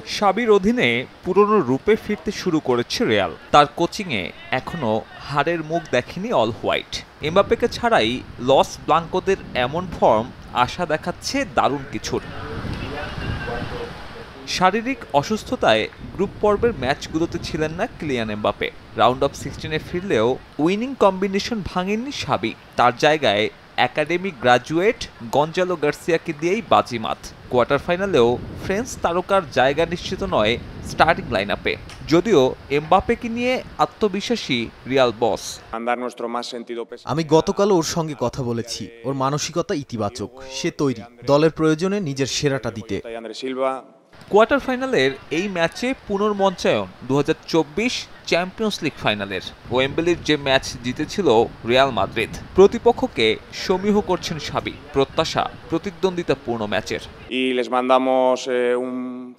সাবির অধীনে পুরনো রূপে ফিরতে শুরু করেছে রিয়াল। তার কোচিংয়ে এখনও হারের মুখ দেখেনি অল হোয়াইট। এমবাপ্পেকে ছাড়াই লস ব্লাঙ্কোদের এমন ফর্ম আশা দেখাচ্ছে দারুণ কিছুর। শারীরিক অসুস্থতায় গ্রুপ পর্বের ম্যাচগুলোতে ছিলেন না কিলিয়ান এমবাপ্পে। রাউন্ড অফ 16-এ ফিরলেও উইনিং কম্বিনেশন ভাঙেননি সাবি। তার জায়গায় একাডেমি গ্রাজুয়েট গঞ্জালো গার্সিয়াকে দিয়েই বাজিমাত। কোয়ার্টার ফাইনালেও ফ্রেঞ্চ তারকার জায়গা নিশ্চিত নয় স্টার্টিং লাইনআপে। যদিও এমবাপ্পেকে নিয়ে আত্মবিশ্বাসী রিয়াল বস। আমি গতকাল ওর সঙ্গে কথা বলেছি। ওর মানসিকতা ইতিবাচক, সে তৈরি দলের প্রয়োজনে নিজের সেরাটা দিতে। কোয়ার্টার ফাইনালের এই ম্যাচে পুনর্মঞ্চায়ন 2024 চ্যাম্পিয়ন্স লিগ ফাইনালের। ওয়েম্বলির যে ম্যাচ জিতেছিল রিয়াল মাদ্রিদ, প্রতিপক্ষকে সমীহ করছেন সাবি। প্রত্যাশা প্রতিদ্বন্দ্বিতাপূর্ণ ম্যাচের।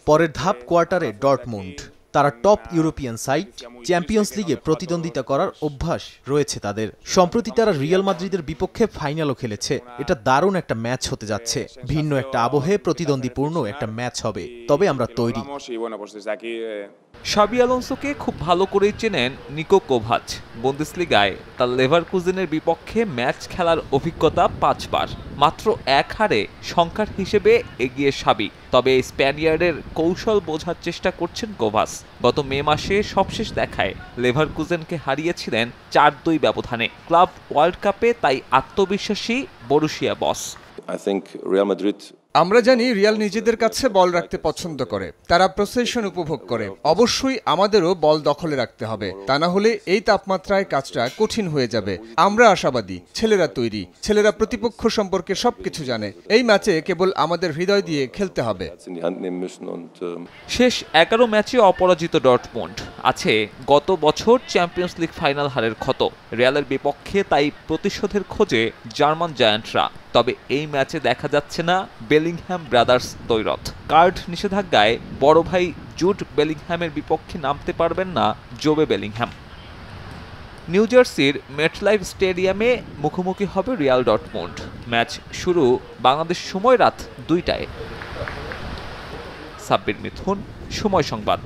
পরের ধাপ কোয়ার্টারে ডর্টমুন্ড। তারা টপ ইউরোপিয়ান সাইড, চ্যাম্পিয়ন্স লিগে প্রতিদ্বন্দ্বিতা করার অভ্যাস রয়েছে তাদের। সম্প্রতি তারা রিয়াল মাদ্রিদের বিপক্ষে ফাইনালও খেলেছে। এটা দারুণ একটা ম্যাচ হতে যাচ্ছে। ভিন্ন একটা আবহে প্রতিদ্বন্দ্বিপূর্ণ একটা ম্যাচ হবে, তবে আমরা তৈরি। শাবি আলোনসোকে খুব ভালো করেই চেনেন নিকো কোভাচ। বুন্দেসলিগায় তার লেভারকুজেনের বিপক্ষে ম্যাচ খেলার অভিজ্ঞতা 5 বার। মাত্র 1 হারে সংখ্যার হিসেবে এগিয়ে সাবি। তবে স্প্যানিয়ার্ডের কৌশল বোঝার চেষ্টা করছেন কোভাচ। গত মে মাসে সবশেষ দেখায় লেভারকুজেনকে হারিয়েছিলেন 4-2 ব্যবধানে। ক্লাব ওয়ার্ল্ড কাপে তাই আত্মবিশ্বাসী বরুশিয়া বস। আমরা জানি রিয়াল নিজেদের কাছে বল রাখতে পছন্দ করে, তারা পসেশন উপভোগ করে। অবশ্যই আমাদেরও বল দখলে রাখতে হবে, তা না হলে এই তাপমাত্রায় কাজটা কঠিন হয়ে যাবে। আমরা আশাবাদী, ছেলেরা তৈরি, ছেলেরা প্রতিপক্ষ সম্পর্কে সবকিছু জানে। এই ম্যাচে কেবল আমাদের হৃদয় দিয়ে খেলতে হবে। শেষ 11 ম্যাচে অপরাজিত ডর্টমুন্ড আছে গত বছর চ্যাম্পিয়ন্স লিগ ফাইনাল হারের ক্ষত। রিয়ালের বিপক্ষে তাই প্রতিশোধের খোঁজে জার্মান জায়ান্টরা। তবে এই ম্যাচে দেখা যাচ্ছে না বেলিংহ্যাম ব্রাদার্স দ্বৈরথ। কার্ড নিষেধাজ্ঞায় বড় ভাই জুড বেলিংহ্যামের বিপক্ষে নামতে পারবেন না জোবে বেলিংহ্যাম। নিউ জার্সির মেটলাইফ স্টেডিয়ামে মুখোমুখি হবে রিয়াল ডর্টমুন্ড। ম্যাচ শুরু বাংলাদেশ সময় রাত 2টায়। সাব্বির মিথুন, সময় সংবাদ।